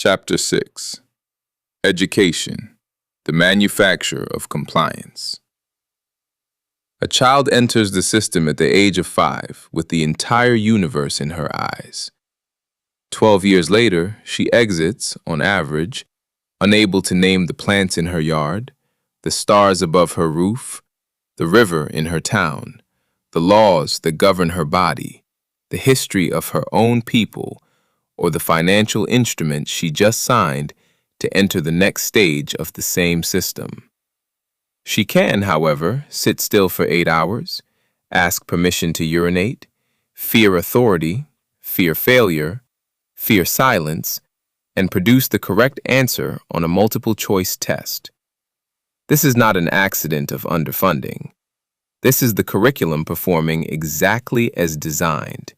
Chapter 6. Education, the Manufacture of Compliance. A child enters the system at the age of 5 with the entire universe in her eyes. 12 years later, she exits, on average, unable to name the plants in her yard, the stars above her roof, the river in her town, the laws that govern her body, the history of her own people, or the financial instrument she just signed to enter the next stage of the same system. She can, however, sit still for 8 hours, ask permission to urinate, fear authority, fear failure, fear silence, and produce the correct answer on a multiple-choice test. This is not an accident of underfunding. This is the curriculum performing exactly as designed.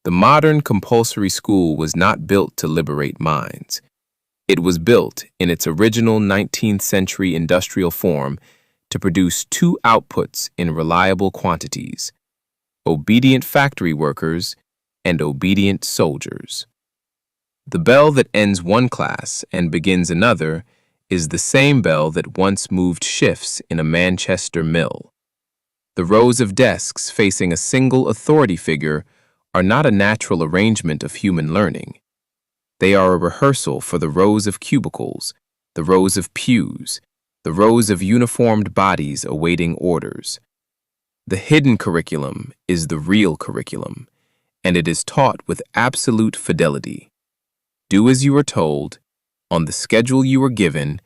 The modern compulsory school was not built to liberate minds. It was built in its original 19th century industrial form to produce 2 outputs in reliable quantities: obedient factory workers and obedient soldiers. The bell that ends one class and begins another is the same bell that once moved shifts in a Manchester mill. The rows of desks facing a single authority figure are not a natural arrangement of human learning. They are a rehearsal for the rows of cubicles, the rows of pews, the rows of uniformed bodies awaiting orders. The hidden curriculum is the real curriculum, and it is taught with absolute fidelity. Do as you are told, on the schedule you were given,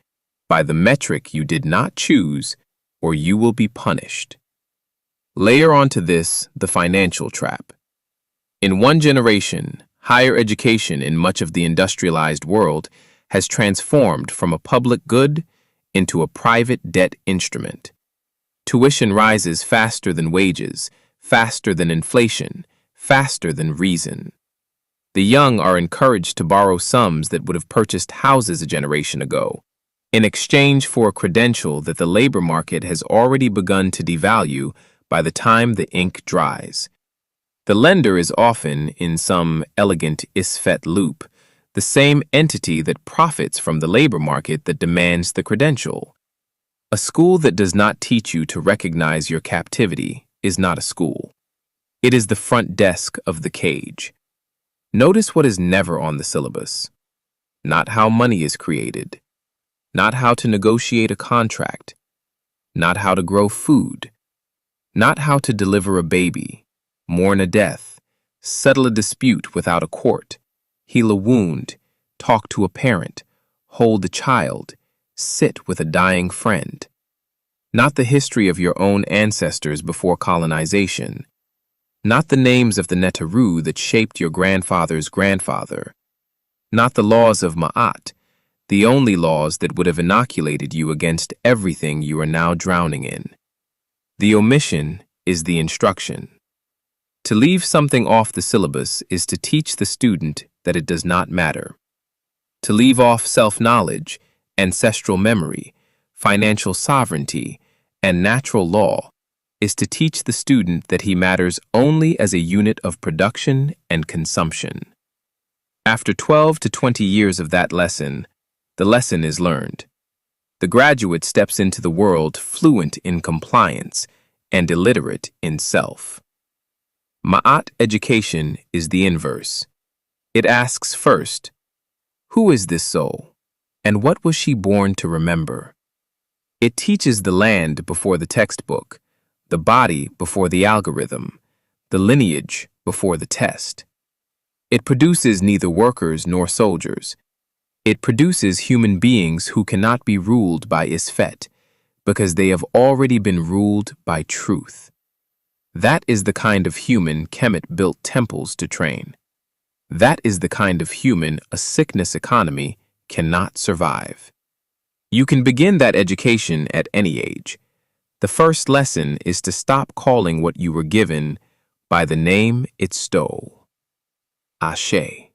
by the metric you did not choose, or you will be punished. Layer onto this the financial trap. In one generation, higher education in much of the industrialized world has transformed from a public good into a private debt instrument. Tuition rises faster than wages, faster than inflation, faster than reason. The young are encouraged to borrow sums that would have purchased houses a generation ago, in exchange for a credential that the labor market has already begun to devalue by the time the ink dries. The lender is often, in some elegant Isfet loop, the same entity that profits from the labor market that demands the credential. A school that does not teach you to recognize your captivity is not a school. It is the front desk of the cage. Notice what is never on the syllabus. Not how money is created. Not how to negotiate a contract. Not how to grow food. Not how to deliver a baby, mourn a death, settle a dispute without a court, heal a wound, talk to a parent, hold a child, sit with a dying friend. Not the history of your own ancestors before colonization. Not the names of the Neteru that shaped your grandfather's grandfather. Not the laws of Ma'at, the only laws that would have inoculated you against everything you are now drowning in. The omission is the instruction. To leave something off the syllabus is to teach the student that it does not matter. To leave off self-knowledge, ancestral memory, financial sovereignty, and natural law is to teach the student that he matters only as a unit of production and consumption. After 12 to 20 years of that lesson, the lesson is learned. The graduate steps into the world fluent in compliance and illiterate in self. Ma'at education is the inverse. It asks first, who is this soul, and what was she born to remember? It teaches the land before the textbook, the body before the algorithm, the lineage before the test. It produces neither workers nor soldiers. It produces human beings who cannot be ruled by Isfet, because they have already been ruled by truth. That is the kind of human Kemet built temples to train. That is the kind of human a sickness economy cannot survive. You can begin that education at any age. The first lesson is to stop calling what you were given by the name it stole. Ashe.